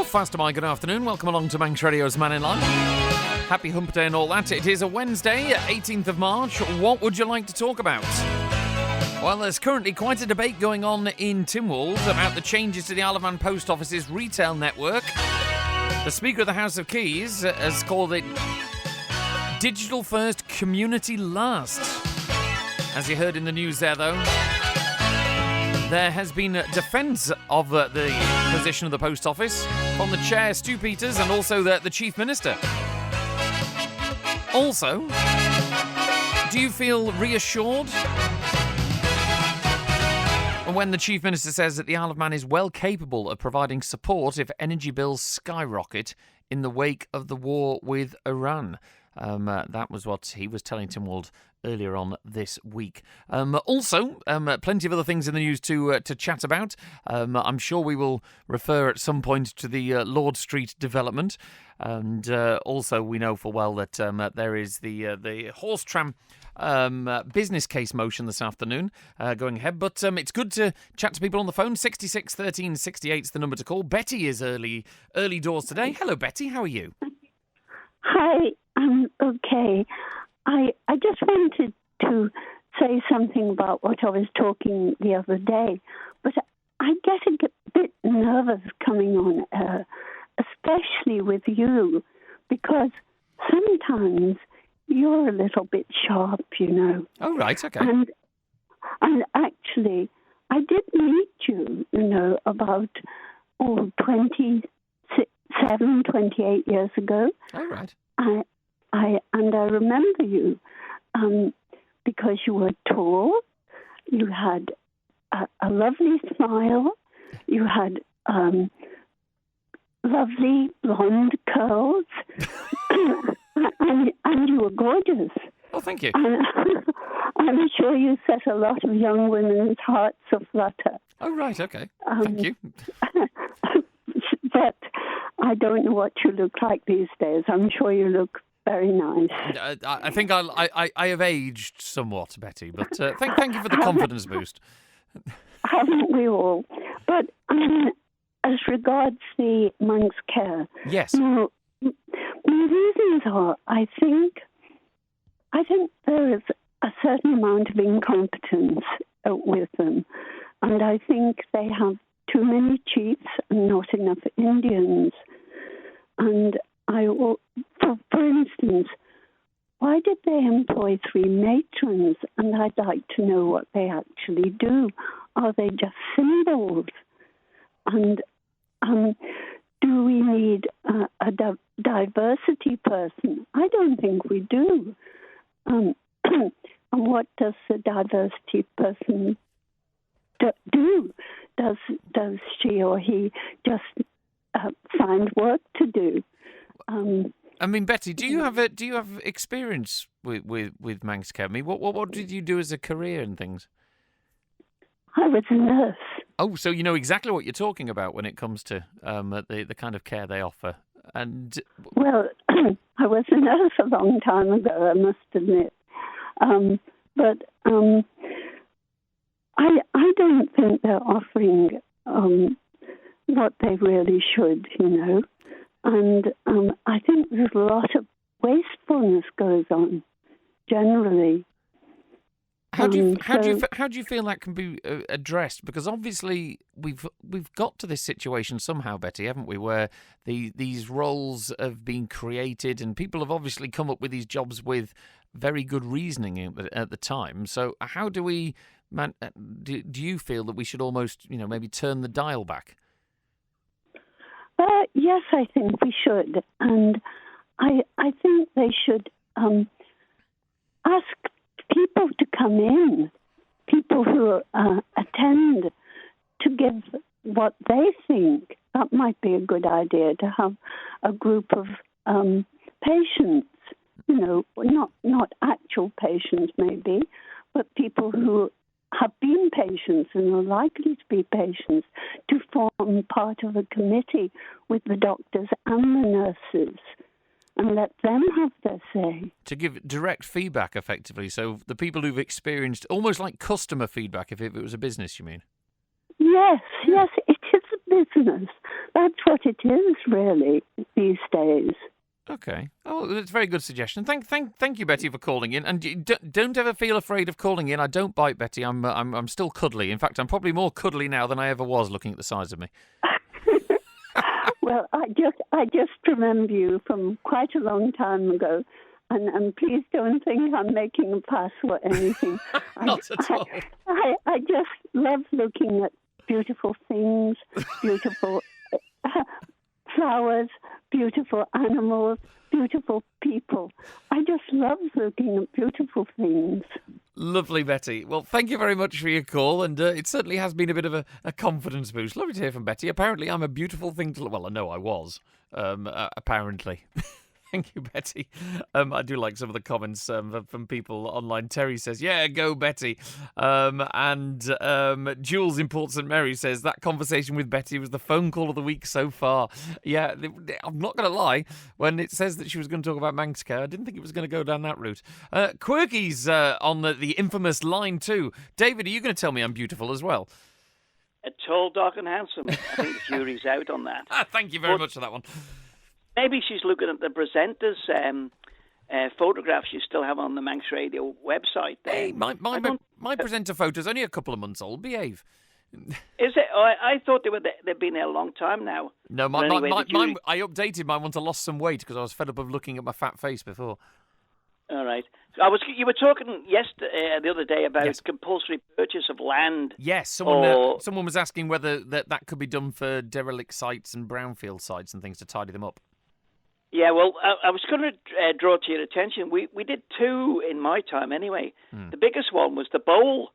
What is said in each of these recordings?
Half past a good afternoon. Welcome along to Manx Radio's Mannin Line. Happy Hump Day and all that. It is a Wednesday, 18th of March. What would you like to talk about? Well, there's currently quite a debate going on in Tynwald about the changes to the Isle of Man Post Office's retail network. The Speaker of the House of Keys has called it Digital First, Community Last. As you heard in the news there, though, there has been a defence of the position of the Post Office from the Chair, Stu Peters, and also the Chief Minister. Also, do you feel reassured when the Chief Minister says that the Isle of Man is well capable of providing support if energy bills skyrocket in the wake of the war with Iran? That was what he was telling Tynwald earlier on this week. Also, plenty of other things in the news to chat about. I'm sure we will refer at some point to the Lord Street development. And also, we know full well that there is the horse tram business case motion this afternoon going ahead. But it's good to chat to people on the phone. 66 13 68 is the number to call. Betty is early doors today. Hello, Betty. How are you? Hi. I'm okay. I just wanted to say something about what I was talking the other day, but I get a bit nervous coming on air, especially with you, because sometimes you're a little bit sharp, you know. Oh, right, okay. And actually, I did meet you, you know, about 28 years ago. Oh, right. I remember you because you were tall, you had a lovely smile, you had lovely blonde curls, and you were gorgeous. Oh, thank you. I'm sure you set a lot of young women's hearts aflutter. Oh, right, okay. Thank you. But I don't know what you look like these days. I'm sure you look very nice. I think I have aged somewhat, Betty, but thank you for the confidence boost. Haven't we all? But as regards the Manx care, yes. Now, the reasons are, I think there is a certain amount of incompetence with them, and I think they have too many chiefs and not enough Indians. And for instance, why did they employ 3 matrons? And I'd like to know what they actually do. Are they just symbols? And do we need a diversity person? I don't think we do. And what does the diversity person do? Does she or he just find work to do? I mean, Betty, do you have experience with Manx care? I mean, what did you do as a career and things? I was a nurse. Oh, so you know exactly what you're talking about when it comes to the kind of care they offer. And well, I was a nurse a long time ago, I must admit. But I don't think they're offering what they really should, you know. And I think there's a lot of wastefulness goes on generally. How do you feel that can be addressed? Because obviously we've got to this situation somehow, Betty, haven't we? Where these roles have been created, and people have obviously come up with these jobs with very good reasoning at the time. So how do we? Do you feel that we should almost, you know, maybe turn the dial back? Yes, I think we should, and I think they should ask people to come in, people who attend, to give what they think. That might be a good idea, to have a group of patients, you know, not actual patients maybe, but people who have been patients and are likely to be patients, to form part of a committee with the doctors and the nurses and let them have their say. To give direct feedback, effectively, so the people who've experienced, almost like customer feedback, if it was a business, you mean? Yes, it is a business. that's what it is, really, these days. Okay. Oh, that's a very good suggestion. Thank you, Betty, for calling in. And don't ever feel afraid of calling in. I don't bite, Betty. I'm still cuddly. In fact, I'm probably more cuddly now than I ever was, looking at the size of me. Well, I just remember you from quite a long time ago, and please don't think I'm making a fuss or anything. Not at all. I just love looking at beautiful things, beautiful flowers, beautiful animals, beautiful people. I just love looking at beautiful things. Lovely, Betty. Well, thank you very much for your call, and it certainly has been a bit of a confidence boost. Lovely to hear from Betty. Apparently, I'm a beautiful thing to look. Well, I know I was, apparently. Thank you, Betty. I do like some of the comments from people online. Terry says, yeah, go Betty. And Jules in Port St Mary says, that conversation with Betty was the phone call of the week so far. Yeah, I'm not going to lie. When it says that she was going to talk about Manx-care, I didn't think it was going to go down that route. Quirky's on the infamous line too. David, are you going to tell me I'm beautiful as well? Tall, dark and handsome. I think the jury's out on that. Thank you very much for that one. Maybe she's looking at the presenters' photographs you still have on the Manx Radio website. Hey, my presenter photo's only a couple of months old. Behave. Is it? Oh, I thought they've been there a long time now. No, I updated mine once I lost some weight because I was fed up of looking at my fat face before. All right. You were talking the other day about compulsory purchase of land. Yes, someone was asking whether that could be done for derelict sites and brownfield sites and things to tidy them up. Yeah, well, I was going to draw to your attention. We did two in my time anyway. The biggest one was the bowl.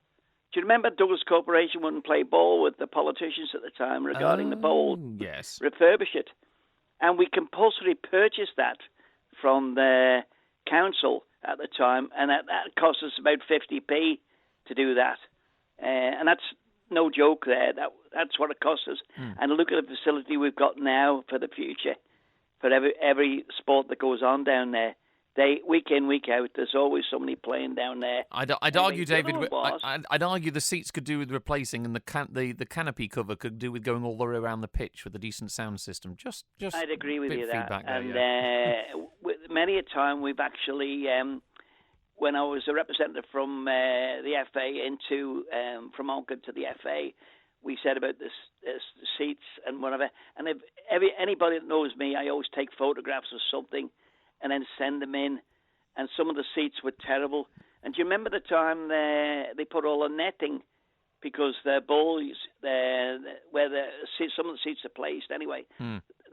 Do you remember Douglas Corporation wouldn't play ball with the politicians at the time regarding the bowl? Yes. Refurbish it. And we compulsorily purchased that from the council at the time, and that cost us about 50p to do that. And that's no joke there. That's what it cost us. And look at the facility we've got now for the future. For every sport that goes on down there, week in, week out, there's always somebody playing down there. I'd argue, David. I'd argue the seats could do with replacing, and the canopy cover could do with going all the way around the pitch with a decent sound system. Just I'd agree with you that. There, and many a time we've actually, when I was a representative from the FA from Onken to the FA, we said about this seats and whatever. And if anybody that knows me, I always take photographs of something and then send them in. And some of the seats were terrible. And do you remember the time they put all the netting because the balls, where some of the seats are placed anyway,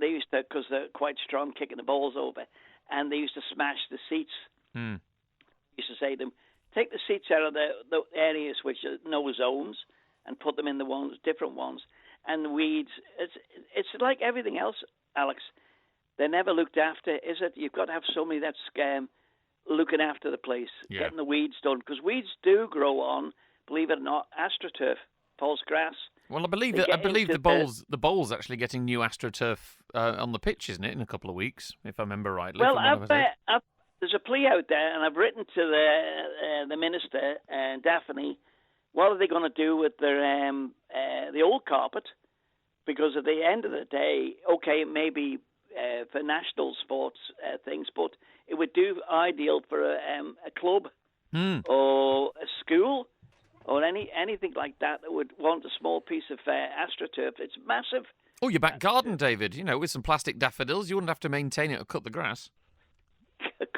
they used to, because they're quite strong, kicking the balls over, and they used to smash the seats. Used to say to them, take the seats out of the areas which are no zones and put them in the different ones. And the weeds, it's like everything else, Alex. They're never looked after, is it? You've got to have somebody that's looking after the place, getting the weeds done. Because weeds do grow on, believe it or not, AstroTurf, false grass. Well, I believe the bowl's actually getting new AstroTurf on the pitch, isn't it, in a couple of weeks, if I remember rightly? Well, there's a plea out there, and I've written to the minister, Daphne, what are they going to do with the old carpet? Because at the end of the day, okay, maybe for national sports things, but it would do ideal for a club or a school or anything like that would want a small piece of AstroTurf. It's massive. Oh, your back garden, David. With some plastic daffodils, you wouldn't have to maintain it or cut the grass.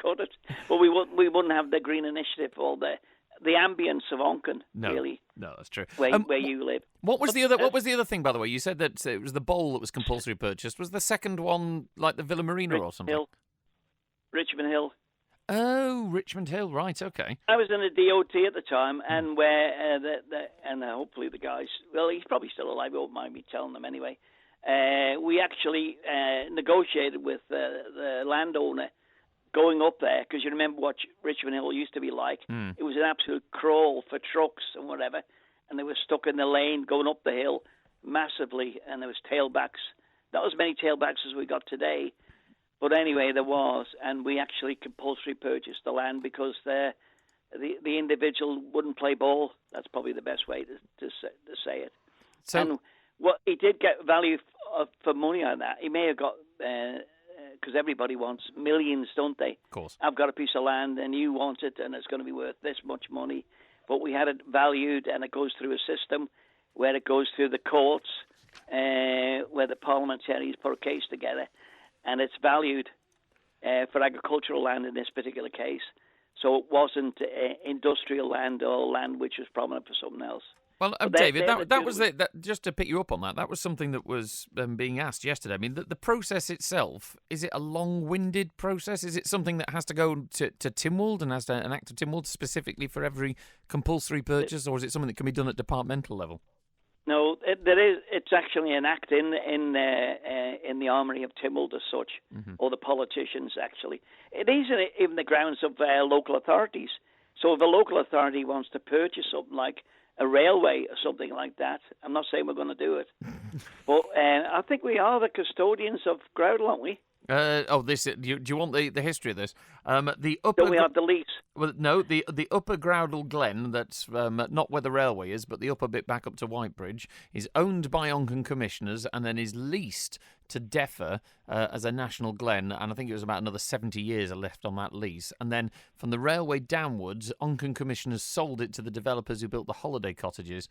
Cut it. Well, we wouldn't have the green initiative or the ambience of Onken, really. No, that's true. Where you live. What was the other thing, by the way? You said that it was the bowl that was compulsory purchased. Was the second one like the Villa Marina or something? Richmond Hill. Oh, Richmond Hill, right? Okay. I was in the DOT at the time, and where hopefully the guys. Well, he's probably still alive. I won't mind me telling them anyway. We actually negotiated with the landowner going up there, because you remember what Richmond Hill used to be like. It was an absolute crawl for trucks and whatever, and they were stuck in the lane going up the hill massively, and there was tailbacks. Not as many tailbacks as we got today, but anyway, there was, and we actually compulsory purchased the land because the individual wouldn't play ball. That's probably the best way to say it. So, and what he did get value for money on that. He may have got, because everybody wants millions, don't they? Of course. I've got a piece of land and you want it and it's going to be worth this much money. But we had it valued and it goes through a system where it goes through the courts, where the parliamentarians put a case together, and it's valued for agricultural land in this particular case. So it wasn't industrial land or land which was prominent for something else. Well, David, that was it. Just to pick you up on that, that was something that was being asked yesterday. I mean, the process itself, is it a long-winded process? Is it something that has to go to Tynwald and has to enact to Tynwald specifically for every compulsory purchase, or is it something that can be done at departmental level? No, there is. It's actually an act in the armoury of Tynwald as such, or the politicians actually. It is even the grounds of local authorities. So if a local authority wants to purchase something like a railway or something like that, I'm not saying we're going to do it, but I think we are the custodians of Groudle, aren't we? Do you want the history of this? The upper. Don't we have the lease? Well, no, the upper Groudle Glen, that's not where the railway is, but the upper bit back up to Whitebridge, is owned by Onchan commissioners and then is leased to DEFA as a national glen, and I think it was about another 70 years are left on that lease. And then from the railway downwards, Onchan commissioners sold it to the developers who built the holiday cottages,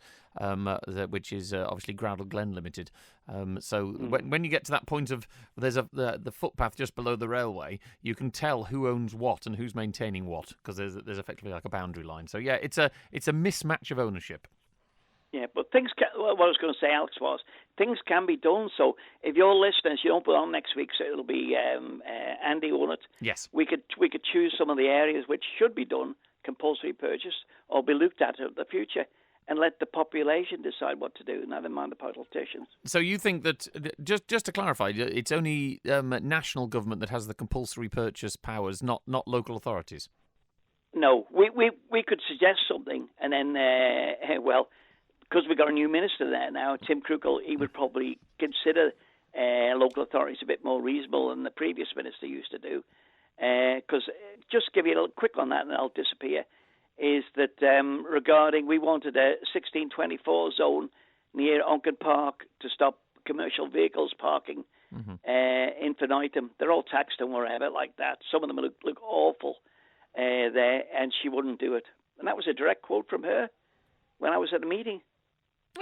which is obviously Groudle Glen Limited. When you get to that point of there's the footpath just below the railway, you can tell who owns what and who's maintaining what, because there's effectively like a boundary line. So yeah, it's a mismatch of ownership. Yeah, but what I was going to say, Alex, was things can be done. So if you're listeners, you don't put on next week, so it'll be Andy on it. Yes. We could choose some of the areas which should be done, compulsory purchase, or be looked at in the future, and let the population decide what to do, never mind the politicians. So you think that, just to clarify, it's only national government that has the compulsory purchase powers, not local authorities? No, we could suggest something, and then, because we've got a new minister there now, Tim Krugel, he would probably consider local authorities a bit more reasonable than the previous minister used to do. Because, just give you a little quick on that and I'll disappear, is that regarding, we wanted a 1624 zone near Onchan Park to stop commercial vehicles parking infinitum. They're all taxed and wherever like that. Some of them look awful there, and she wouldn't do it. And that was a direct quote from her when I was at a meeting.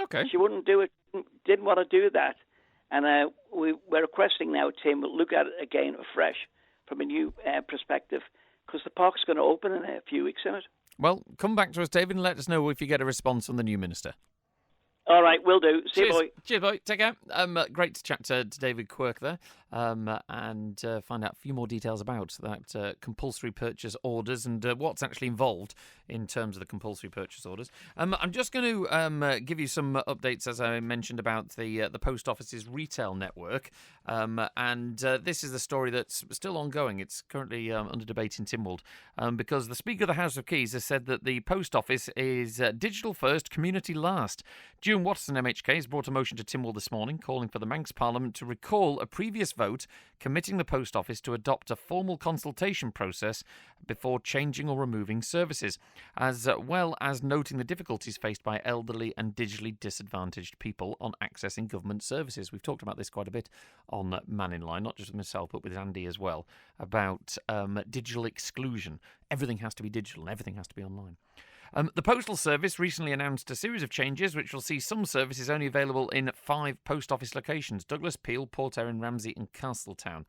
Okay. She wouldn't do it, didn't want to do that. And we're requesting now, Tim, look at it again afresh from a new perspective, because the park's going to open in a few weeks, isn't it? Well, come back to us, David, and let us know if you get a response from the new minister. All right, will do. See you, boy. Cheers, boy. Take care. Great to chat to David Quirk there, and find out a few more details about that compulsory purchase orders and what's actually involved in terms of the compulsory purchase orders. I'm just going to give you some updates, as I mentioned, about the post office's retail network, and this is the story that's still ongoing. It's currently under debate in Tynwald, because the Speaker of the House of Keys has said that the post office is digital first, community last. June Watson MHK has brought a motion to Tynwald this morning calling for the Manx Parliament to recall a previous vote committing the post office to adopt a formal consultation process before changing or removing services, as well as noting the difficulties faced by elderly and digitally disadvantaged people on accessing government services. We've talked about this quite a bit on Mannin Line, not just with myself but with Andy as well, about digital exclusion. Everything has to be digital and everything has to be online. The Postal Service recently announced a series of changes which will see some services only available in 5 post office locations: Douglas, Peel, Port Erin, Ramsey and Castletown.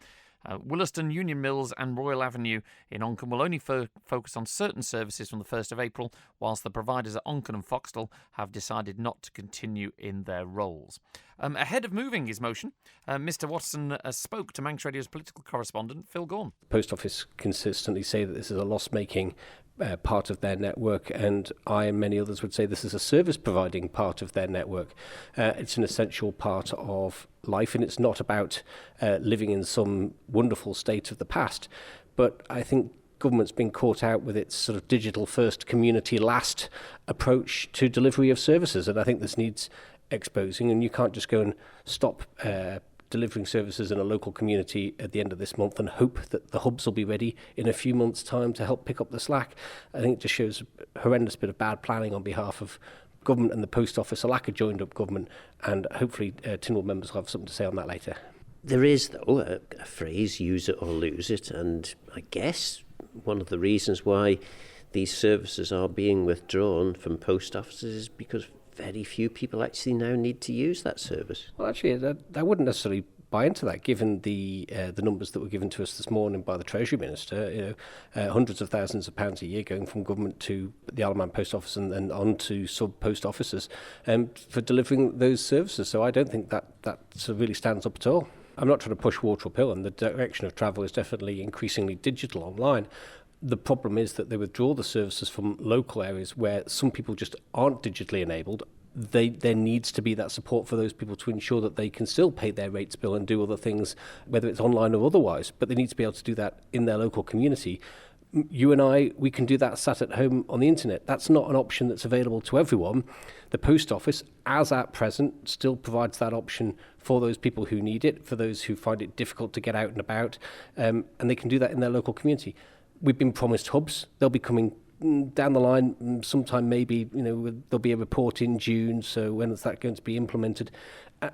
Williston, Union Mills and Royal Avenue in Onchan will only focus on certain services from the 1st of April, whilst the providers at Onchan and Foxtel have decided not to continue in their roles. Ahead of moving his motion, Mr Watson spoke to Manx Radio's political correspondent Phil Gaughan. Post Office consistently say that this is a loss-making part of their network, and I and many others would say this is a service-providing part of their network. It's an essential part of life, and it's not about living in some wonderful state of the past. But I think government's been caught out with its sort of digital-first, community-last approach to delivery of services, and I think this needs exposing, and you can't just go and stop delivering services in a local community at the end of this month and hope that the hubs will be ready in a few months' time to help pick up the slack. I think it just shows a horrendous bit of bad planning on behalf of government and the post office, a lack of joined-up government, and hopefully Tynwald members will have something to say on that later. There is, though, a phrase, use it or lose it, and I guess one of the reasons why these services are being withdrawn from post offices is because very few people actually now need to use that service. Well, actually, I wouldn't necessarily buy into that, given the numbers that were given to us this morning by the Treasury Minister. Hundreds of thousands of pounds a year going from government to the Isle of Man Post Office and on to sub-post offices for delivering those services. So I don't think that really stands up at all. I'm not trying to push water uphill, and the direction of travel is definitely increasingly digital online. The problem is that they withdraw the services from local areas where some people just aren't digitally enabled. There needs to be that support for those people to ensure that they can still pay their rates bill and do other things, whether it's online or otherwise, but they need to be able to do that in their local community. You and I, we can do that sat at home on the internet. That's not an option that's available to everyone. The post office, as at present, still provides that option for those people who need it, for those who find it difficult to get out and about, and they can do that in their local community. We've been promised hubs. They'll be coming down the line sometime, maybe, there'll be a report in June, so when is that going to be implemented?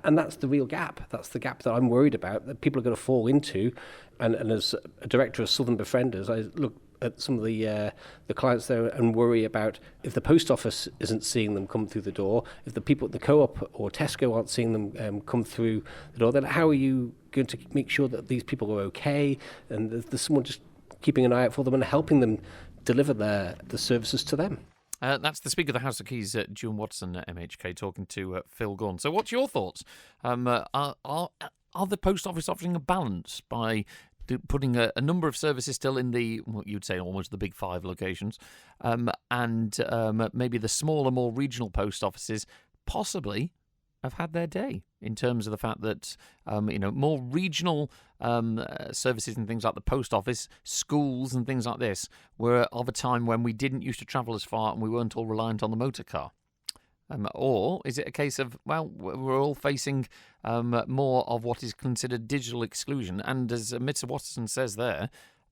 And that's the real gap. That's the gap that I'm worried about, that people are going to fall into. And as a director of Southern Befrienders, I look at some of the clients there and worry about if the post office isn't seeing them come through the door, if the people at the co-op or Tesco aren't seeing them come through the door, then how are you going to make sure that these people are okay and there's someone just keeping an eye out for them and helping them deliver the services to them? That's the Speaker of the House of Keys, June Watson at MHK, talking to Phil Gaughan. So what's your thoughts? Are the post office offering a balance by putting a number of services still in the, what you'd say, almost the big five locations, and maybe the smaller, more regional post offices possibly have had their day in terms of the fact that, more regional services and things like the post office, schools and things like this were of a time when we didn't used to travel as far and we weren't all reliant on the motor car. Or is it a case of, we're all facing more of what is considered digital exclusion? And as Mr. Watson says there,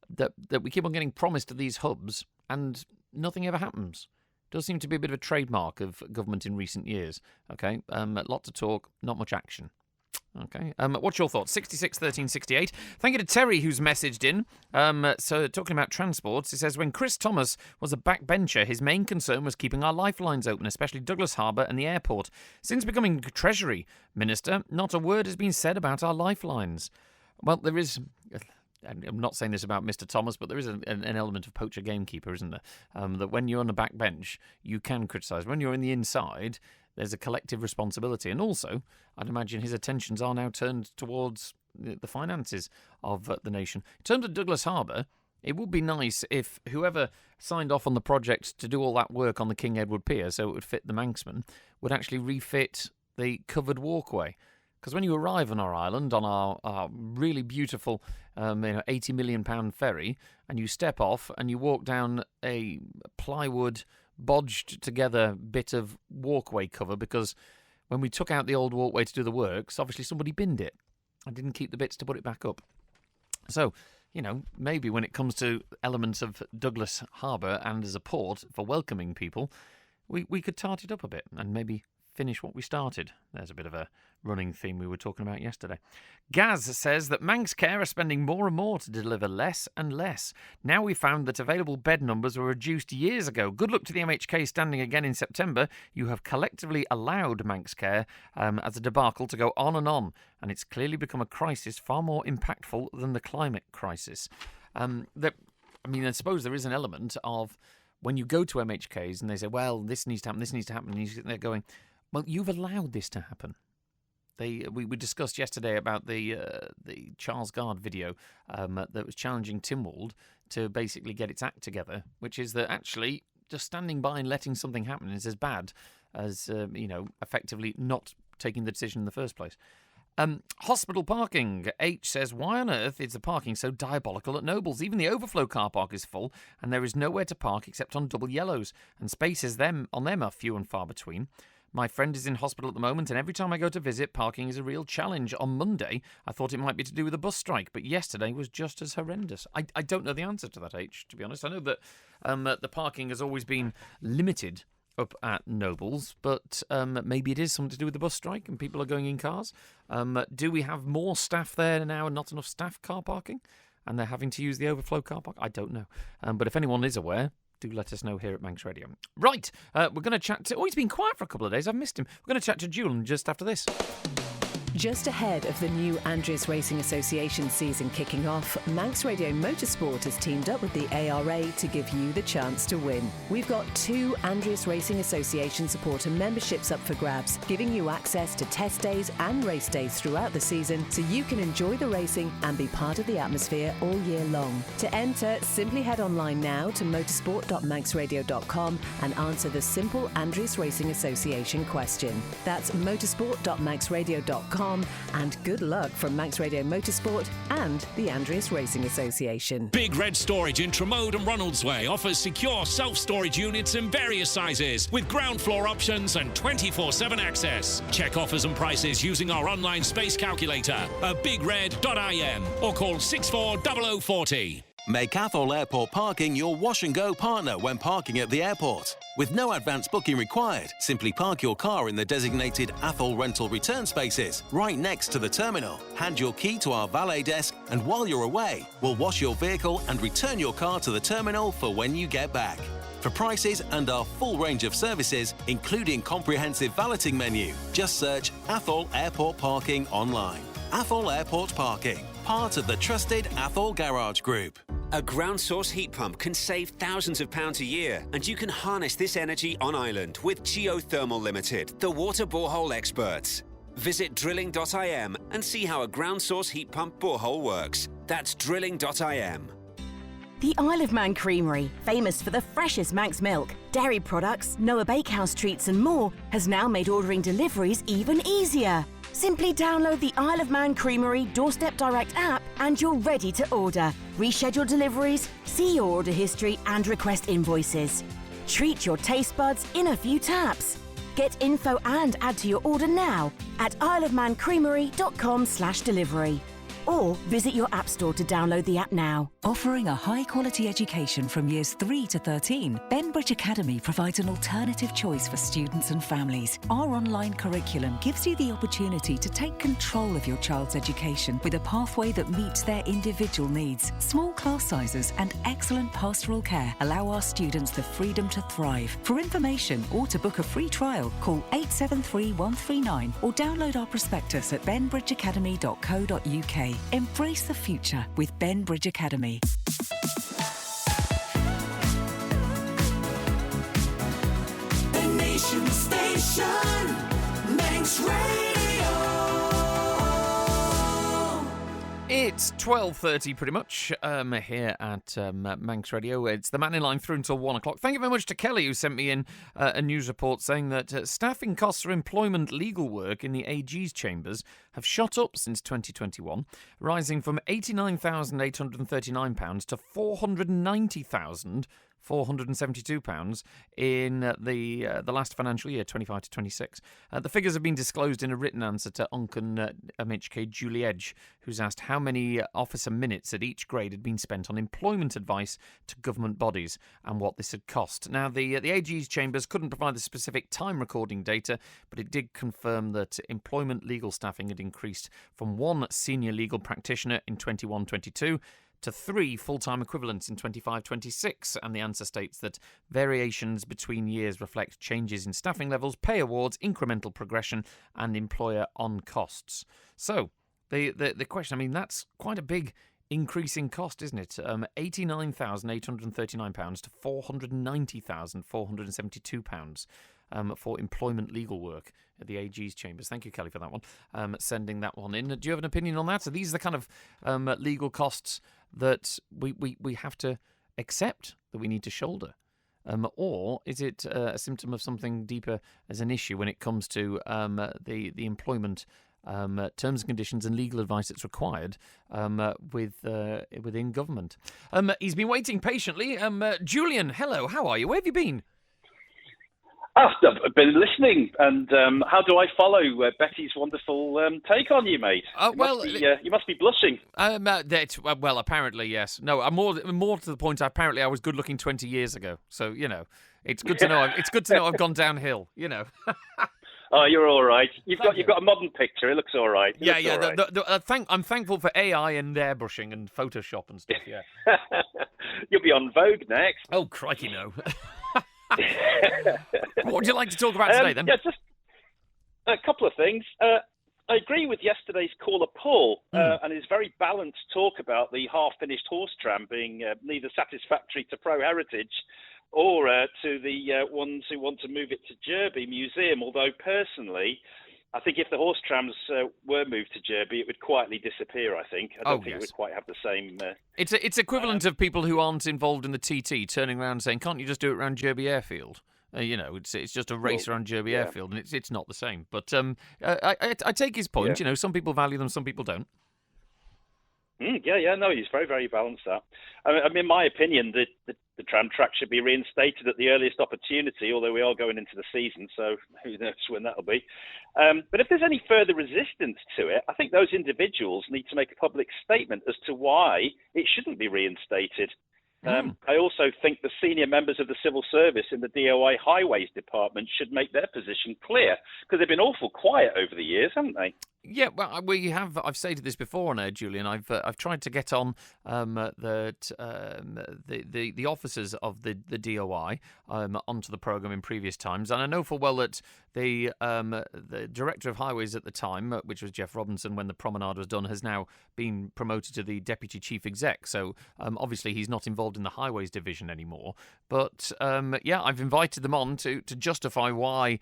that we keep on getting promised these hubs and nothing ever happens. Does seem to be a bit of a trademark of government in recent years. Okay, lots of talk, not much action. Okay, what's your thoughts? 66 13 68. Thank you to Terry, who's messaged in. So talking about transports, he says, when Chris Thomas was a backbencher, his main concern was keeping our lifelines open, especially Douglas Harbour and the airport. Since becoming Treasury Minister, not a word has been said about our lifelines. Well, there is... I'm not saying this about Mr. Thomas, but there is an element of poacher gamekeeper, isn't there? That when you're on the back bench, you can criticise. When you're in the inside, there's a collective responsibility. And also, I'd imagine his attentions are now turned towards the finances of the nation. In terms of Douglas Harbour, it would be nice if whoever signed off on the project to do all that work on the King Edward Pier so it would fit the Manxman would actually refit the covered walkway. Because when you arrive on our island, on our really beautiful £80 million ferry, and you step off and you walk down a plywood, bodged together bit of walkway cover, because when we took out the old walkway to do the works, obviously somebody binned it and didn't keep the bits to put it back up. So, maybe when it comes to elements of Douglas Harbour and as a port for welcoming people, we could tart it up a bit and maybe finish what we started. There's a bit of a running theme we were talking about yesterday. Gaz says that Manx Care are spending more and more to deliver less and less. Now we found that available bed numbers were reduced years ago. Good luck to the MHK standing again in September. You have collectively allowed Manx Care as a debacle to go on, and it's clearly become a crisis far more impactful than the climate crisis. I suppose there is an element of when you go to MHKs and they say, well, this needs to happen, and they're going, well, you've allowed this to happen. We discussed yesterday about the Charles Gard video that was challenging Tynwald to basically get its act together, which is that actually just standing by and letting something happen is as bad as effectively not taking the decision in the first place. Hospital parking. H says, why on earth is the parking so diabolical at Nobles? Even the overflow car park is full, and there is nowhere to park except on double yellows, and spaces on them are few and far between. My friend is in hospital at the moment, and every time I go to visit, parking is a real challenge. On Monday, I thought it might be to do with a bus strike, but yesterday was just as horrendous. I don't know the answer to that, H, to be honest. I know that the parking has always been limited up at Nobles, but maybe it is something to do with the bus strike and people are going in cars. Do we have more staff there now and not enough staff car parking? And they're having to use the overflow car park? I don't know. But if anyone is aware, do let us know here at Manx Radio. Right, we're going to chat to... Oh, he's been quiet for a couple of days. I've missed him. We're going to chat to Julian just after this. Just ahead of the new Andreas Racing Association season kicking off, Manx Radio Motorsport has teamed up with the ARA to give you the chance to win. We've got 2 Andreas Racing Association supporter memberships up for grabs, giving you access to test days and race days throughout the season so you can enjoy the racing and be part of the atmosphere all year long. To enter, simply head online now to motorsport.manxradio.com and answer the simple Andreas Racing Association question. That's motorsport.manxradio.com. And good luck from Manx Radio Motorsport and the Andreas Racing Association. Big Red Storage in Tremode and Ronaldsway offers secure self-storage units in various sizes with ground floor options and 24/7 access. Check offers and prices using our online space calculator at bigred.im or call 640040. Make Athol Airport Parking your wash and go partner when parking at the airport. With no advance booking required, simply park your car in the designated Athol rental return spaces right next to the terminal. Hand your key to our valet desk, and while you're away, we'll wash your vehicle and return your car to the terminal for when you get back. For prices and our full range of services, including comprehensive valeting menu, just search Athol Airport Parking online. Athol Airport Parking, part of the trusted Athol Garage Group. A ground source heat pump can save thousands of pounds a year, and you can harness this energy on island with Geothermal Limited, the water borehole experts. Visit drilling.im and see how a ground source heat pump borehole works. That's drilling.im. The Isle of Man Creamery, famous for the freshest Manx milk, dairy products, Noah Bakehouse treats and more, has now made ordering deliveries even easier. Simply download the Isle of Man Creamery Doorstep Direct app and you're ready to order. Reschedule deliveries, see your order history and request invoices. Treat your taste buds in a few taps. Get info and add to your order now at isleofmancreamery.com/delivery. Or visit your app store to download the app now. Offering a high-quality education from years 3 to 13, Benbridge Academy provides an alternative choice for students and families. Our online curriculum gives you the opportunity to take control of your child's education with a pathway that meets their individual needs. Small class sizes and excellent pastoral care allow our students the freedom to thrive. For information or to book a free trial, call 873 139 or download our prospectus at benbridgeacademy.co.uk. Embrace the future with Benbridge Academy. The Nation Station, Manx Radio. It's 12:30 pretty much here at Manx Radio. It's the Mannin Line through until 1 o'clock. Thank you very much to Kelly, who sent me in a news report saying that staffing costs for employment legal work in the AG's chambers have shot up since 2021, rising from £89,839 to £490,472 in the last financial year, 25 to 26. The figures have been disclosed in a written answer to Uncan MHK Julie Edge, who's asked how many officer minutes at each grade had been spent on employment advice to government bodies and what this had cost. Now, the AG's chambers couldn't provide the specific time recording data, but it did confirm that employment legal staffing had increased from 1 senior legal practitioner in 21-22 to 3 full-time equivalents in 25-26, and the answer states that variations between years reflect changes in staffing levels, pay awards, incremental progression, and employer on costs. So, the question, I mean, that's quite a big increase in cost, isn't it? £89,839 to £490,472 for employment legal work at the AG's chambers. Thank you, Kelly, for that one, sending that one in. Do you have an opinion on that? So these are the kind of legal costs that we have to accept, that we need to shoulder? Or is it a symptom of something deeper as an issue when it comes to the employment terms and conditions and legal advice that's required within government? He's been waiting patiently. Julian, hello, how are you? Where have you been? I've been listening, and how do I follow Betty's wonderful take on you, mate? You must be blushing. Well, apparently, yes. No, I'm more to the point, apparently I was good-looking 20 years ago. So, you know, It's good to know. It's good to know I've gone downhill. You know. Oh, you're all right. You've got a modern picture. It looks all right. I'm thankful for AI and airbrushing and Photoshop and stuff. Yeah. You'll be on Vogue next. Oh, crikey, no. What would you like to talk about today, then? Yeah, just a couple of things. I agree with yesterday's caller, Paul, and his very balanced talk about the half-finished horse tram being neither satisfactory to Pro Heritage or to the ones who want to move it to Derby Museum, although personally, I think if the horse trams were moved to Derby, it would quietly disappear, I think. I don't think it would quite have the same... It's equivalent of people who aren't involved in the TT turning around and saying, can't you just do it around Derby Airfield? It's just a race around Derby Airfield, and it's not the same. But I take his point. Yeah. Some people value them, some people don't. No, he's very, very balanced. That. I mean, in my opinion, the tram track should be reinstated at the earliest opportunity, although we are going into the season, so who knows when that'll be. But if there's any further resistance to it, I think those individuals need to make a public statement as to why it shouldn't be reinstated. I also think the senior members of the civil service in the DOI Highways Department should make their position clear, because they've been awful quiet over the years, haven't they? Yeah, well, we have. I've stated this before on air, Julian. I've tried to get on the officers of the DOI onto the programme in previous times, and I know full well that the director of highways at the time, which was Jeff Robinson when the promenade was done, has now been promoted to the deputy chief exec. So obviously he's not involved in the highways division anymore. But I've invited them on to justify why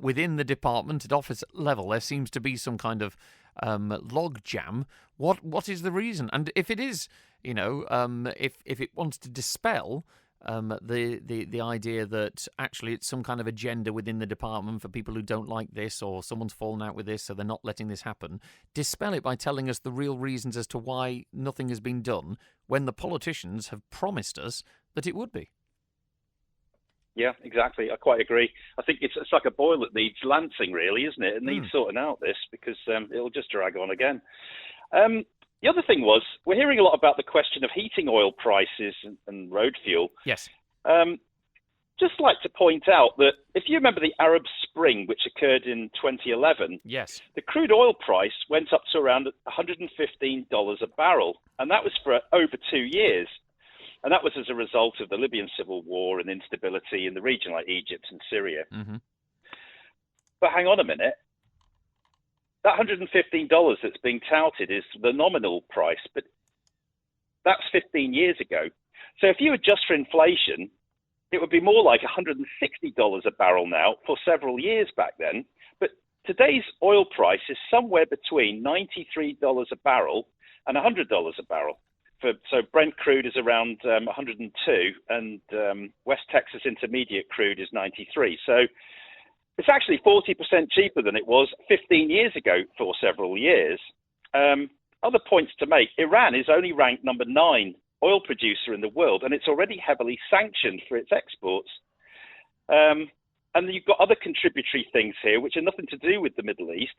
within the department at office level there seems to be some kind of log jam. What is the reason? And if it is, if it wants to dispel the idea that actually it's some kind of agenda within the department for people who don't like this, or someone's fallen out with this, so they're not letting this happen, dispel it by telling us the real reasons as to why nothing has been done when the politicians have promised us that it would be. Yeah, exactly. I quite agree. I think it's like a boil that needs lancing, really, isn't it? It needs sorting out, this, because it'll just drag on again. The other thing was, we're hearing a lot about the question of heating oil prices and road fuel. Yes. Just like to point out that if you remember the Arab Spring, which occurred in 2011, yes, the crude oil price went up to around $115 a barrel, and that was for over 2 years. And that was as a result of the Libyan civil war and instability in the region like Egypt and Syria. Mm-hmm. But hang on a minute. That $115 that's being touted is the nominal price, but that's 15 years ago. So if you adjust for inflation, it would be more like $160 a barrel now for several years back then. But today's oil price is somewhere between $93 a barrel and $100 a barrel. So Brent crude is around 102, and West Texas Intermediate crude is 93. So it's actually 40% cheaper than it was 15 years ago for several years. Other points to make: Iran is only ranked number 9 oil producer in the world, and it's already heavily sanctioned for its exports. And you've got other contributory things here, which are nothing to do with the Middle East.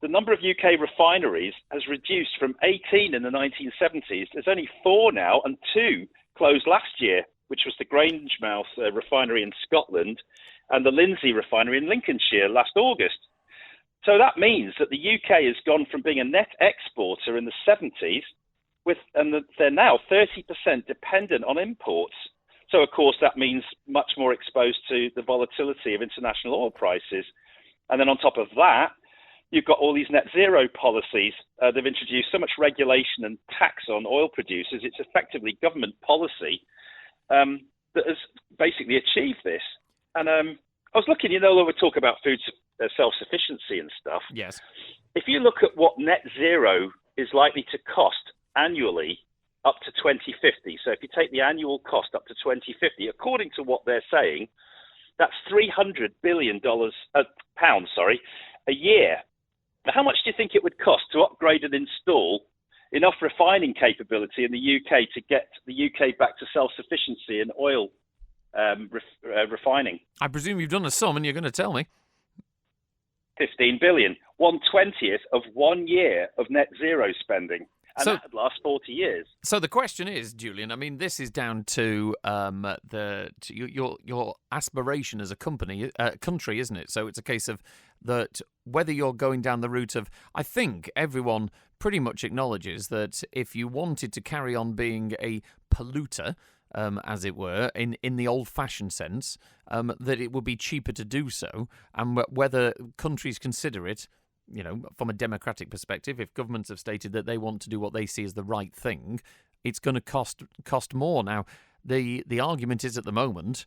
The number of UK refineries has reduced from 18 in the 1970s. There's only 4 now, and 2 closed last year, which was the Grangemouth refinery in Scotland and the Lindsey refinery in Lincolnshire last August. So that means that the UK has gone from being a net exporter in the 70s, and they're now 30% dependent on imports. So, of course, that means much more exposed to the volatility of international oil prices. And then on top of that, you've got all these net zero policies. They've introduced so much regulation and tax on oil producers. It's effectively government policy that has basically achieved this. And I was looking, when we talk about food self-sufficiency and stuff. Yes. If you look at what net zero is likely to cost annually up to 2050. So if you take the annual cost up to 2050, according to what they're saying, that's $300 billion pounds a year. Now, how much do you think it would cost to upgrade and install enough refining capability in the UK to get the UK back to self-sufficiency in oil refining? I presume you've done a sum and you're going to tell me. 15 billion, 1/20th of 1 year of net zero spending. And So- that would last 40 years. So the question is, Julian, I mean, this is down to your aspiration as a country, isn't it? So it's a case of that whether you're going down the route of, I think everyone pretty much acknowledges that if you wanted to carry on being a polluter, as it were, in the old-fashioned sense, that it would be cheaper to do so, and whether countries consider it, you know, from a democratic perspective, if governments have stated that they want to do what they see as the right thing, it's going to cost more. Now, the argument is at the moment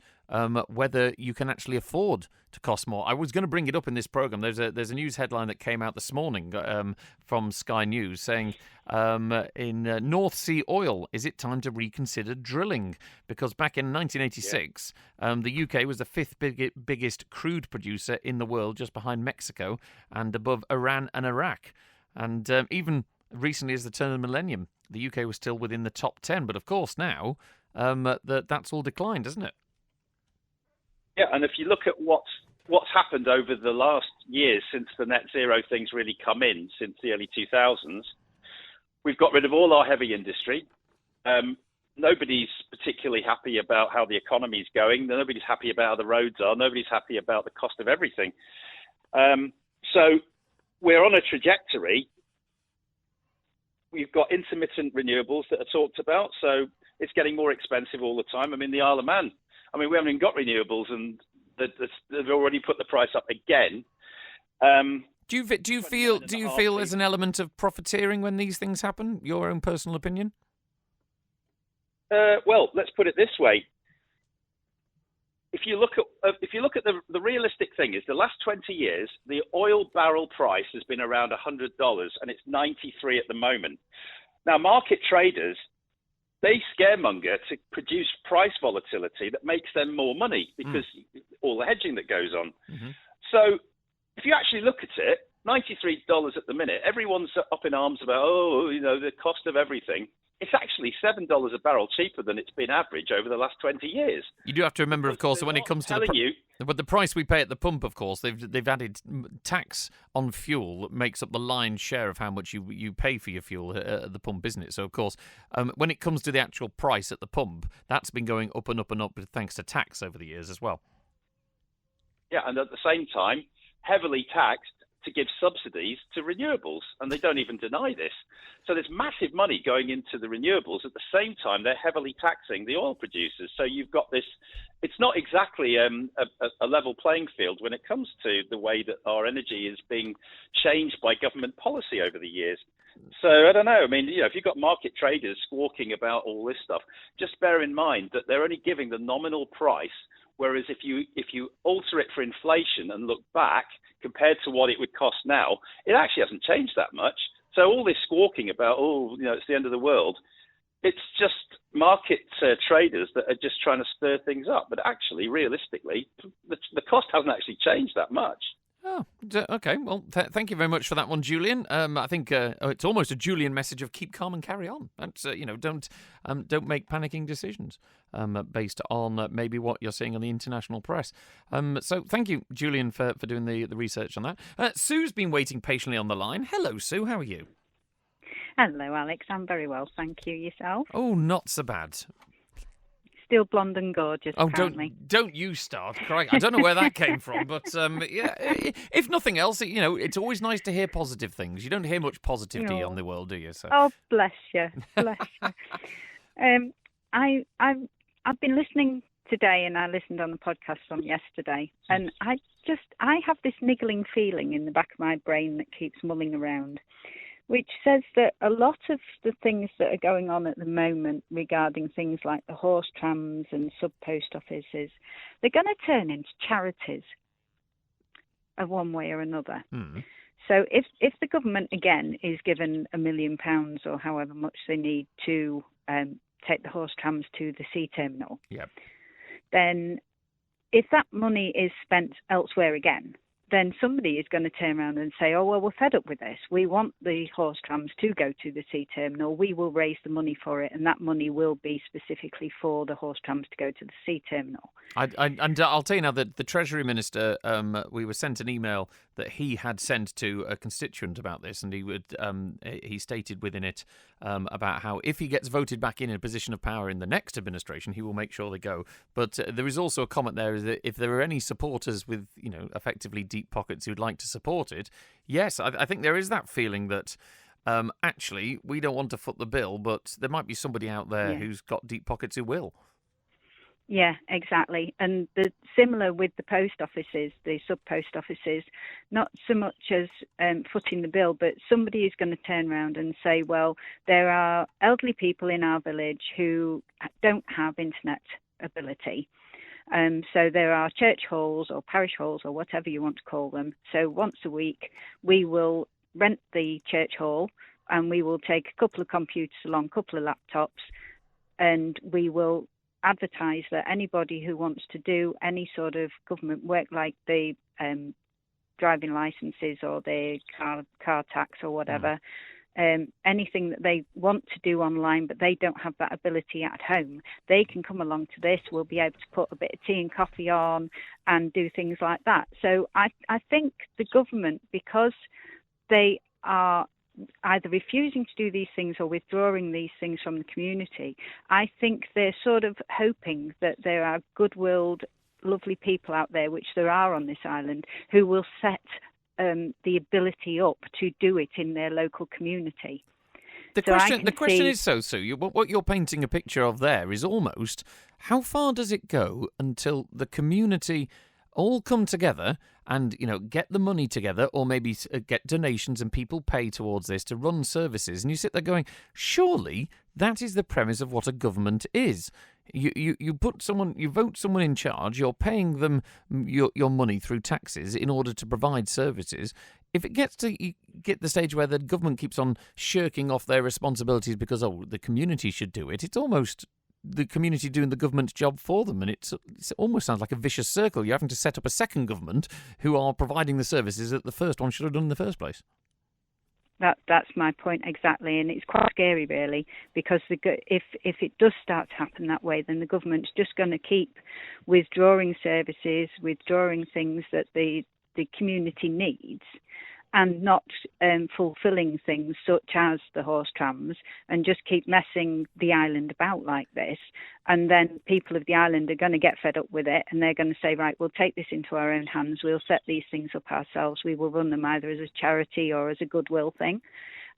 whether you can actually afford to cost more. I was going to bring it up in this programme. There's a news headline that came out this morning from Sky News saying in North Sea oil, is it time to reconsider drilling? Because back in 1986, the UK was the fifth biggest crude producer in the world, just behind Mexico and above Iran and Iraq. And even recently as the turn of the millennium, the UK was still within the top 10. But of course now that's all declined, isn't it? Yeah, and if you look at what's happened over the last years since the net zero things really come in, since the early 2000s, we've got rid of all our heavy industry. Nobody's particularly happy about how the economy's going. Nobody's happy about how the roads are. Nobody's happy about the cost of everything. So we're on a trajectory. We've got intermittent renewables that are talked about, so it's getting more expensive all the time. I mean, the Isle of Man, we haven't even got renewables, and they've already put the price up again. Do you feel there's an element of profiteering when these things happen? Your own personal opinion? Well, let's put it this way. If you look at the realistic thing is the last 20 years, the oil barrel price has been around $100, and it's 93 at the moment. Now, market traders, they scaremonger to produce price volatility that makes them more money because all the hedging that goes on. Mm-hmm. So if you actually look at it, $93 at the minute, everyone's up in arms about, the cost of everything. It's actually $7 a barrel cheaper than it's been average over the last 20 years. You do have to remember, of course, that when it comes to the price we pay at the pump, of course, they've added tax on fuel that makes up the lion's share of how much you pay for your fuel at the pump, isn't it? So, of course, when it comes to the actual price at the pump, that's been going up and up and up thanks to tax over the years as well. Yeah, and at the same time, heavily taxed to give subsidies to renewables, and they don't even deny this. So there's massive money going into the renewables. At the same time, they're heavily taxing the oil producers. So you've got this, it's not exactly a level playing field when it comes to the way that our energy is being changed by government policy over the years. So I don't know. I mean, if you've got market traders squawking about all this stuff, just bear in mind that they're only giving the nominal price. Whereas if you alter it for inflation and look back compared to what it would cost now, it actually hasn't changed that much. So all this squawking about, it's the end of the world, it's just market traders that are just trying to stir things up. But actually, realistically, the cost hasn't actually changed that much. Oh, okay. Well, thank you very much for that one, Julian. I think it's almost a Julian message of keep calm and carry on. That's don't make panicking decisions based on maybe what you're seeing on the international press. So thank you, Julian, for doing the research on that. Sue's been waiting patiently on the line. Hello, Sue. How are you? Hello, Alex. I'm very well, thank you. Yourself? Oh, not so bad. Still blonde and gorgeous, apparently. Don't you start. I don't know where that came from, but yeah, if nothing else, it's always nice to hear positive things. You don't hear much positivity on the world, do you? So. Oh, bless you. Bless you. I've been listening today, and I listened on the podcast from yesterday, and I have this niggling feeling in the back of my brain that keeps mulling around, which says that a lot of the things that are going on at the moment regarding things like the horse trams and sub-post offices, they're going to turn into charities of one way or another. Mm. So if the government, again, is given £1 million or however much they need to take the horse trams to the sea terminal, then if that money is spent elsewhere again, then somebody is going to turn around and say, oh, well, we're fed up with this. We want the horse trams to go to the sea terminal. We will raise the money for it, and that money will be specifically for the horse trams to go to the sea terminal. And I'll tell you now that the Treasury Minister, we were sent an email that he had sent to a constituent about this, and he stated within it about how if he gets voted back in a position of power in the next administration, he will make sure they go. But there is also a comment there that if there are any supporters with, effectively deep pockets who'd like to support it, yes, I think there is that feeling that actually we don't want to foot the bill, but there might be somebody out there who's got deep pockets who will. Yeah, exactly. And similar with the post offices, the sub-post offices, not so much as footing the bill, but somebody is going to turn around and say, well, there are elderly people in our village who don't have internet ability. So there are church halls or parish halls or whatever you want to call them. So once a week, we will rent the church hall and we will take a couple of computers along, a couple of laptops, and we will advertise that anybody who wants to do any sort of government work, like the driving licences or the car tax or whatever, anything that they want to do online but they don't have that ability at home, they can come along to this. We'll be able to put a bit of tea and coffee on and do things like that. So I think the government, because they are either refusing to do these things or withdrawing these things from the community, I think they're sort of hoping that there are good-willed, lovely people out there, which there are on this island, who will set the ability up to do it in their local community. The question is, Sue, what you're painting a picture of there is almost, how far does it go until the community all come together and, get the money together, or maybe get donations and people pay towards this to run services, and you sit there going, surely that is the premise of what a government is. You vote someone in charge, you're paying them your money through taxes in order to provide services. If it gets to the stage where the government keeps on shirking off their responsibilities because, the community should do it, it's almost the community doing the government's job for them, and it almost sounds like a vicious circle. You're having to set up a second government who are providing the services that the first one should have done in the first place. That's my point exactly, and it's quite scary, really, because if it does start to happen that way, then the government's just going to keep withdrawing services, withdrawing things that the community needs, and not fulfilling things such as the horse trams, and just keep messing the island about like this. And then people of the island are going to get fed up with it, and they're going to say, right, we'll take this into our own hands. We'll set these things up ourselves. We will run them either as a charity or as a goodwill thing.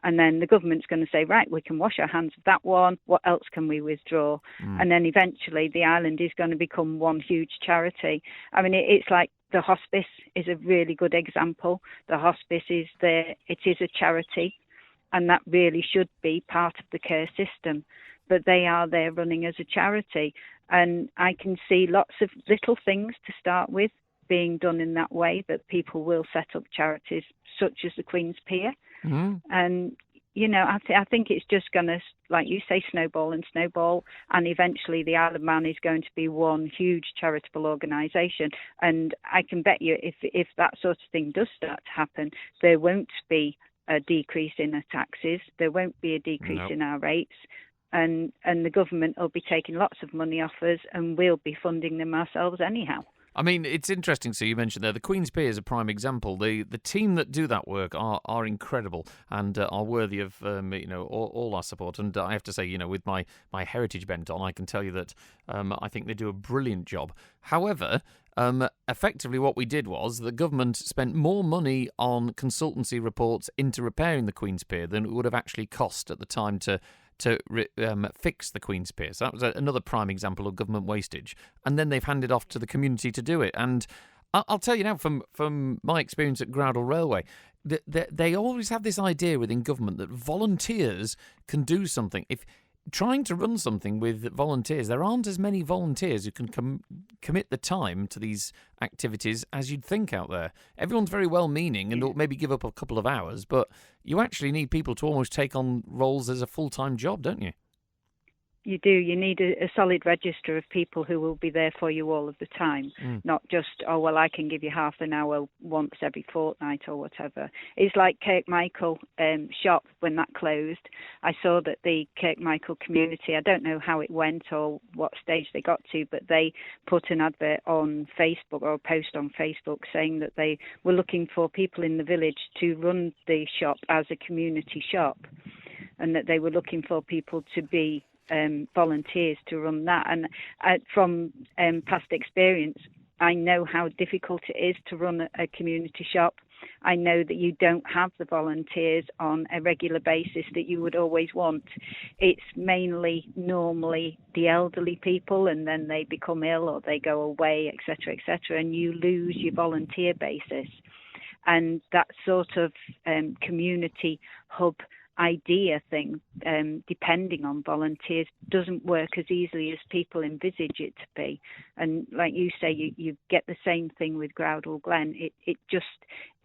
And then the government's going to say, right, we can wash our hands of that one. What else can we withdraw? And then eventually the island is going to become one huge charity. I mean, it's like the hospice is a really good example. The hospice is a charity, and that really should be part of the care system. But they are there running as a charity. And I can see lots of little things to start with being done in that way, that people will set up charities such as the Queen's Pier. And, I think it's just going to, like you say, snowball and snowball. And eventually the Isle of Man is going to be one huge charitable organisation. And I can bet you if that sort of thing does start to happen, there won't be a decrease in our taxes. There won't be a decrease in our rates. And the government will be taking lots of money off us, and we'll be funding them ourselves anyhow. I mean, it's interesting. So you mentioned there the Queen's Pier is a prime example. The team that do that work are incredible and are worthy of all our support. And I have to say, with my heritage bent on, I can tell you that I think they do a brilliant job. However, effectively what we did was the government spent more money on consultancy reports into repairing the Queen's Pier than it would have actually cost at the time to fix the Queen's Pier. So that was another prime example of government wastage. And then they've handed off to the community to do it. And I'll tell you now, from my experience at Groudle Railway, they always have this idea within government that volunteers can do something. If trying to run something with volunteers, there aren't as many volunteers who can commit the time to these activities as you'd think out there. Everyone's very well-meaning and will maybe give up a couple of hours, but you actually need people to almost take on roles as a full-time job, don't you? You do. You need a solid register of people who will be there for you all of the time, not just, oh, well, I can give you half an hour once every fortnight or whatever. It's like Kirkmichael shop when that closed. I saw that the Kirkmichael community, I don't know how it went or what stage they got to, but they put an advert on Facebook or a post on Facebook saying that they were looking for people in the village to run the shop as a community shop, and that they were looking for people to be volunteers to run that. And from past experience, I know how difficult it is to run a community shop. I know that you don't have the volunteers on a regular basis that you would always want. It's mainly normally the elderly people, and then they become ill or they go away, etc., etc., and you lose your volunteer basis. And that sort of community hub idea thing, depending on volunteers, doesn't work as easily as people envisage it to be. And like you say, you get the same thing with Groudle Glen. It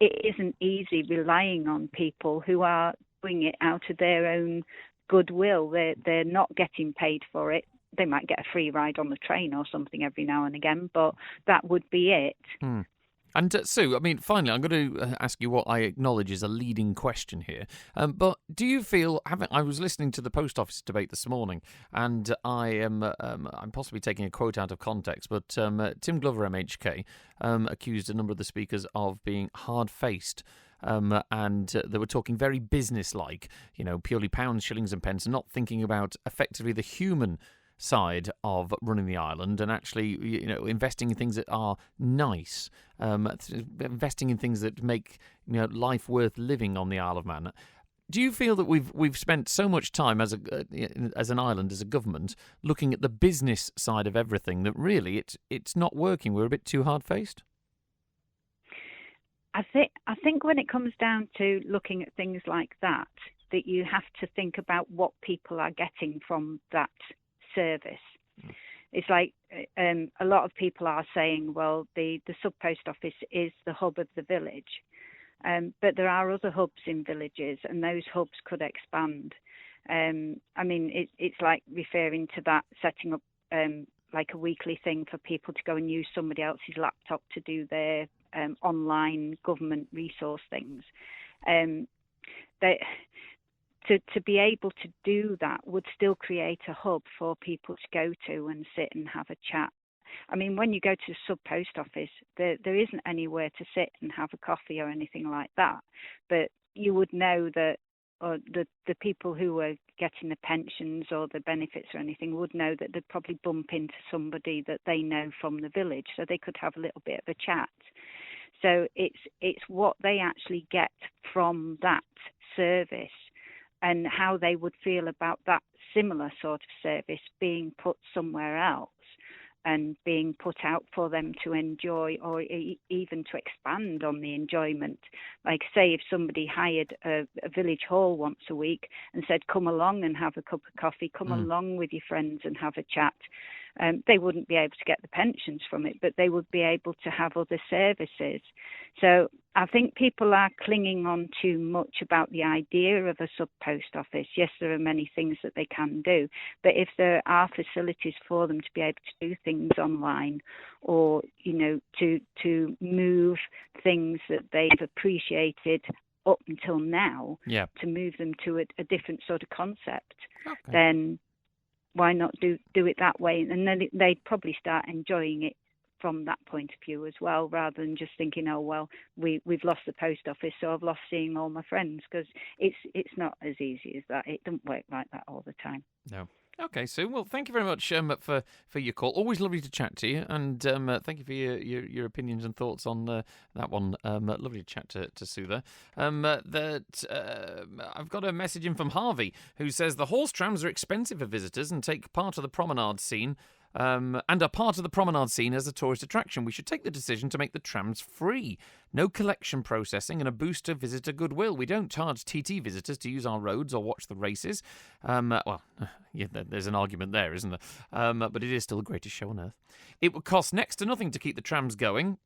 isn't easy relying on people who are doing it out of their own goodwill. They're not getting paid for it. They might get a free ride on the train or something every now and again, but that would be it. And Sue, I mean, finally, I'm going to ask you what I acknowledge is a leading question here. But do you feel, I was listening to the post office debate this morning, and I'm possibly taking a quote out of context, but Tim Glover, MHK, accused a number of the speakers of being hard-faced. And they were talking very business-like, purely pounds, shillings and pence, and not thinking about effectively the human side of running the island, and actually, investing in things that are nice, investing in things that make life worth living on the Isle of Man. Do you feel that we've spent so much time as an island, as a government, looking at the business side of everything that really it's not working? We're a bit too hard-faced. I think when it comes down to looking at things like that you have to think about what people are getting from that service. It's like a lot of people are saying, well, the sub post office is the hub of the village, but there are other hubs in villages, and those hubs could expand. I mean, it's like referring to that, setting up like a weekly thing for people to go and use somebody else's laptop to do their online government resource things. To be able to do that would still create a hub for people to go to and sit and have a chat. I mean, when you go to the sub post office, there isn't anywhere to sit and have a coffee or anything like that. But you would know that, or the people who are getting the pensions or the benefits or anything would know that they'd probably bump into somebody that they know from the village, so they could have a little bit of a chat. So it's what they actually get from that service, and how they would feel about that similar sort of service being put somewhere else and being put out for them to enjoy, or even to expand on the enjoyment. Like, say, if somebody hired a village hall once a week and said, come along and have a cup of coffee, come along with your friends and have a chat, they wouldn't be able to get the pensions from it, but they would be able to have other services. So I think people are clinging on too much about the idea of a sub-post office. Yes, there are many things that they can do, but if there are facilities for them to be able to do things online, or, to move things that they've appreciated up until now, to move them to a different sort of concept, then why not do it that way? And then they'd probably start enjoying it from that point of view as well, rather than just thinking, oh, well, we've lost the post office, so I've lost seeing all my friends, because it's not as easy as that. It doesn't work like that all the time. No. Okay, Sue. Well, thank you very much for your call. Always lovely to chat to you, and thank you for your opinions and thoughts on that one. Lovely to chat to Sue there. I've got a message in from Harvey, who says the horse trams are expensive for visitors and take part of the promenade scene. And are part of the promenade scene as a tourist attraction. We should take the decision to make the trams free. No collection processing and a boost to visitor goodwill. We don't charge TT visitors to use our roads or watch the races. There's an argument there, isn't there? But it is still the greatest show on earth. It would cost next to nothing to keep the trams going.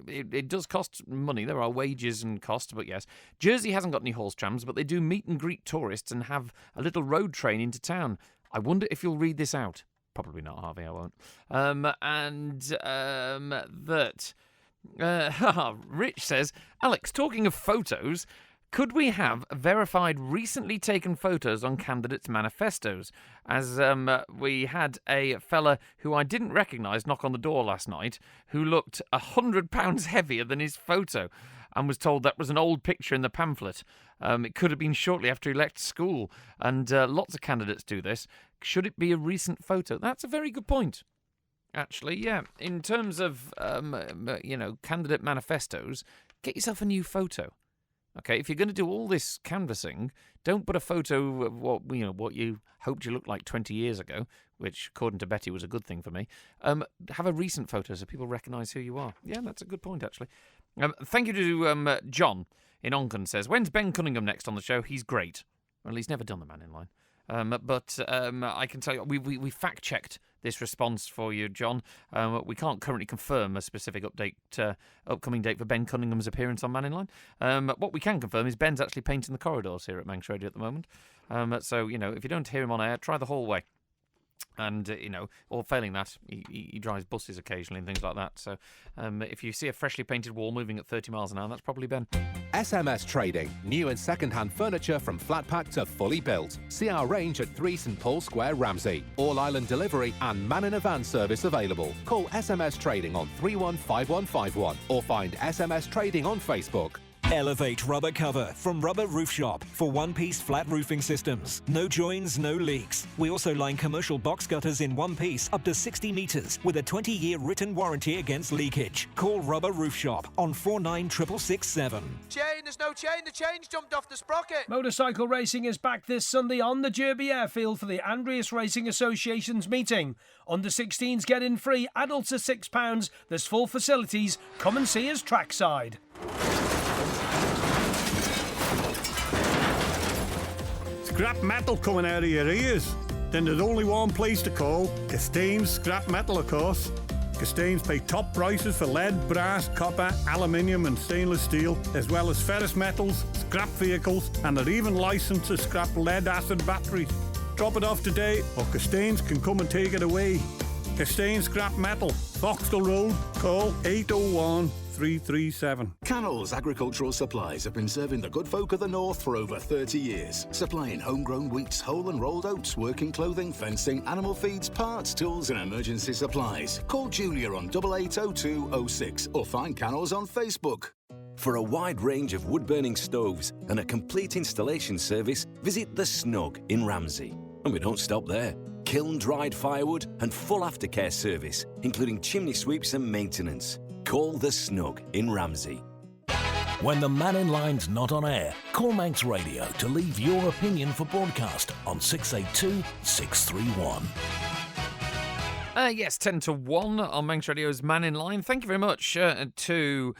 it does cost money. There are wages and costs, but yes. Jersey hasn't got any horse trams, but they do meet and greet tourists and have a little road train into town. I wonder if you'll read this out. Probably not, Harvey, I won't. Rich says, Alex, talking of photos, could we have verified recently taken photos on candidates' manifestos? As we had a fella who I didn't recognise knock on the door last night who looked 100 pounds heavier than his photo and was told that was an old picture in the pamphlet. It could have been shortly after he left school, and lots of candidates do this. Should it be a recent photo? That's a very good point, actually, yeah. In terms of, candidate manifestos, get yourself a new photo. Okay, if you're going to do all this canvassing, don't put a photo of what you hoped you looked like 20 years ago, which, according to Betty, was a good thing for me. Have a recent photo so people recognise who you are. Yeah, that's a good point, actually. Thank you to John in Onken says, when's Ben Cunningham next on the show? He's great. Well, he's never done the Mannin Line. But I can tell you, we fact-checked this response for you, John. We can't currently confirm a specific upcoming date for Ben Cunningham's appearance on Mannin Line. What we can confirm is Ben's actually painting the corridors here at Manx Radio at the moment. So, if you don't hear him on air, try the hallway. And, or failing that, he drives buses occasionally and things like that. So if you see a freshly painted wall moving at 30 miles an hour, that's probably Ben. SMS Trading. New and second-hand furniture from flat pack to fully built. See our range at 3 St Paul Square, Ramsey. All island delivery and man in a van service available. Call SMS Trading on 315151 or find SMS Trading on Facebook. Elevate Rubber Cover from Rubber Roof Shop for one-piece flat roofing systems. No joins, no leaks. We also line commercial box gutters in one piece up to 60 metres with a 20-year written warranty against leakage. Call Rubber Roof Shop on 49667. Chain, there's no chain. The chain's jumped off the sprocket. Motorcycle racing is back this Sunday on the Derby Airfield for the Andreas Racing Association's meeting. Under 16s get in free, adults are £6. There's full facilities. Come and see us trackside. Scrap metal coming out of your ears? Then there's only one place to call, Castane's Scrap Metal, of course. Castane's pay top prices for lead, brass, copper, aluminium and stainless steel, as well as ferrous metals, scrap vehicles, and they're even licensed to scrap lead-acid batteries. Drop it off today, or Castane's can come and take it away. Castane's Scrap Metal, Foxtel Road, call 801-337. Cannell's Agricultural Supplies have been serving the good folk of the north for over 30 years, supplying homegrown wheats, whole and rolled oats, working clothing, fencing, animal feeds, parts, tools and emergency supplies. Call Julia on 880206 or find Cannell's on Facebook. For a wide range of wood-burning stoves and a complete installation service, visit The Snug in Ramsey. And we don't stop there. Kiln-dried firewood and full aftercare service, including chimney sweeps and maintenance. Call The Snug in Ramsey. When the Mannin Line's not on air, call Manx Radio to leave your opinion for broadcast on 682 631. Yes, 10 to 1 on Manx Radio's Mannin Line. Thank you very much to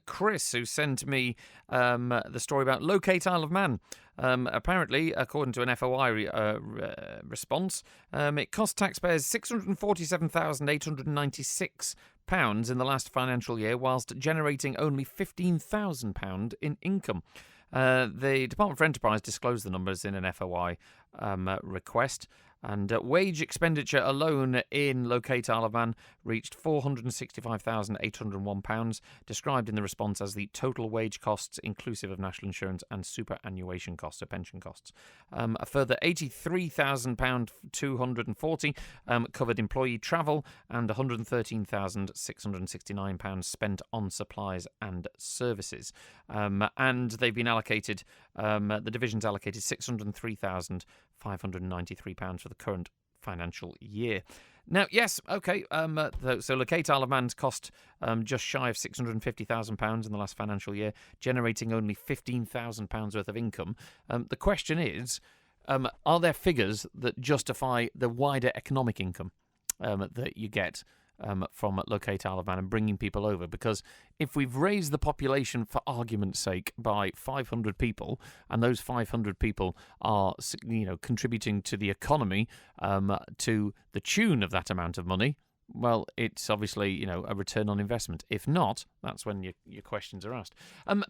Chris, who sent me the story about Locate Isle of Man. Apparently, according to an FOI response, it cost taxpayers £647,896 in the last financial year, whilst generating only £15,000 in income. The Department for Enterprise disclosed the numbers in an FOI request. And wage expenditure alone in Locate Isle of Man reached £465,801, described in the response as the total wage costs inclusive of national insurance and superannuation costs, so pension costs. A further £83,240 covered employee travel, and £113,669 spent on supplies and services. And they've been allocated, the division's allocated £603,593 for the current financial year. Now, yes, okay, so Locate Isle of Man's cost just shy of £650,000 in the last financial year, generating only £15,000 worth of income. The question is, are there figures that justify the wider economic income that you get from Locate Isle of Man and bringing people over? Because if we've raised the population, for argument's sake, by 500 people, and those 500 people are, contributing to the economy to the tune of that amount of money, well, it's obviously, a return on investment. If not, that's when your questions are asked.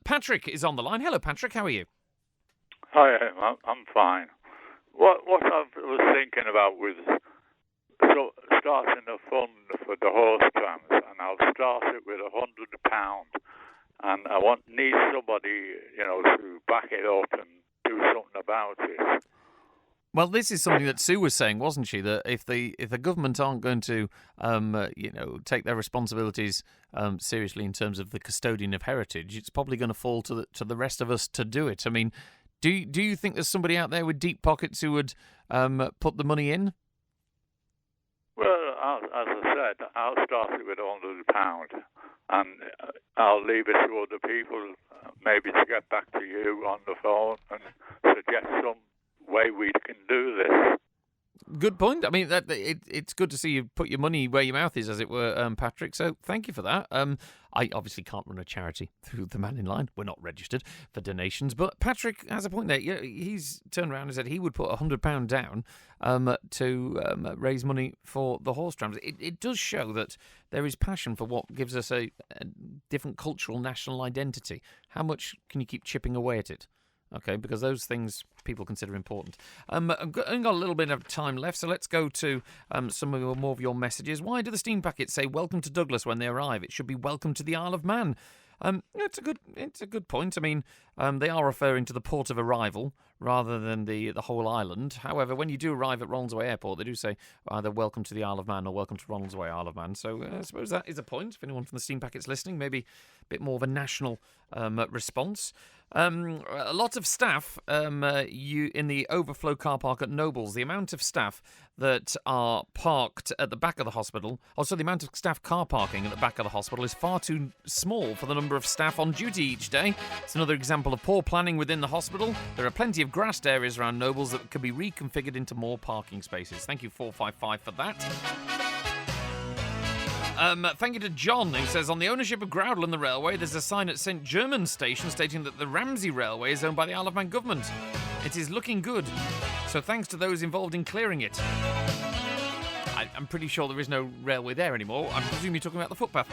Patrick is on the line. Hello, Patrick. How are you? Hi, I'm fine. What I was thinking about was starting a fund for the horse trams, and I'll start it with £100, and I need somebody, to back it up and do something about it. Well, this is something that Sue was saying, wasn't she? That if the government aren't going to, take their responsibilities seriously in terms of the custodian of heritage, it's probably going to fall to the rest of us to do it. I mean, do you think there's somebody out there with deep pockets who would put the money in? Well, as I said, I'll start it with £100, and I'll leave it to other people, maybe to get back to you on the phone and suggest some way we can do this. Good point. I mean, it's good to see you put your money where your mouth is, as it were, Patrick. So thank you for that. I obviously can't run a charity through the Mannin Line. We're not registered for donations. But Patrick has a point there. He's turned around and said he would put £100 down to raise money for the horse trams. It does show that there is passion for what gives us a different cultural national identity. How much can you keep chipping away at it? Okay, because those things people consider important. I've got a little bit of time left, so let's go to some more of your messages. Why do the steam packets say "Welcome to Douglas" when they arrive? It should be "Welcome to the Isle of Man." It's a good point. I mean, they are referring to the port of arrival rather than the whole island. However, when you do arrive at Ronaldsway Airport, they do say either "Welcome to the Isle of Man" or "Welcome to Ronaldsway Isle of Man." So I suppose that is a point. If anyone from the steam packets listening, maybe a bit more of a national response. A lot of staff in the overflow car park at Nobles. The amount of staff that are parked at the back of the hospital, the amount of staff car parking at the back of the hospital is far too small for the number of staff on duty each day. It's another example of poor planning within the hospital. There are plenty of grassed areas around Nobles that could be reconfigured into more parking spaces. Thank you, 455, for that. Thank you to John, who says, on the ownership of Groudle and the railway, there's a sign at St Germans Station stating that the Ramsey Railway is owned by the Isle of Man government. It is looking good, so thanks to those involved in clearing it. I'm pretty sure there is no railway there anymore. I presume you're talking about the footpath.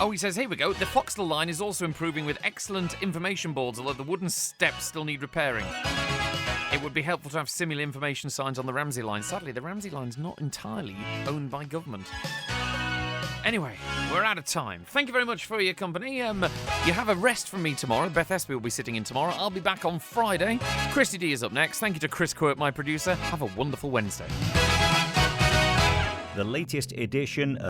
Oh, he says, here we go. The Foxtel line is also improving with excellent information boards, although the wooden steps still need repairing. It would be helpful to have similar information signs on the Ramsey line. Sadly, the Ramsey line's not entirely owned by government. Anyway, we're out of time. Thank you very much for your company. You have a rest from me tomorrow. Beth Espy will be sitting in tomorrow. I'll be back on Friday. Christy D is up next. Thank you to Chris Quirk, my producer. Have a wonderful Wednesday. The latest edition of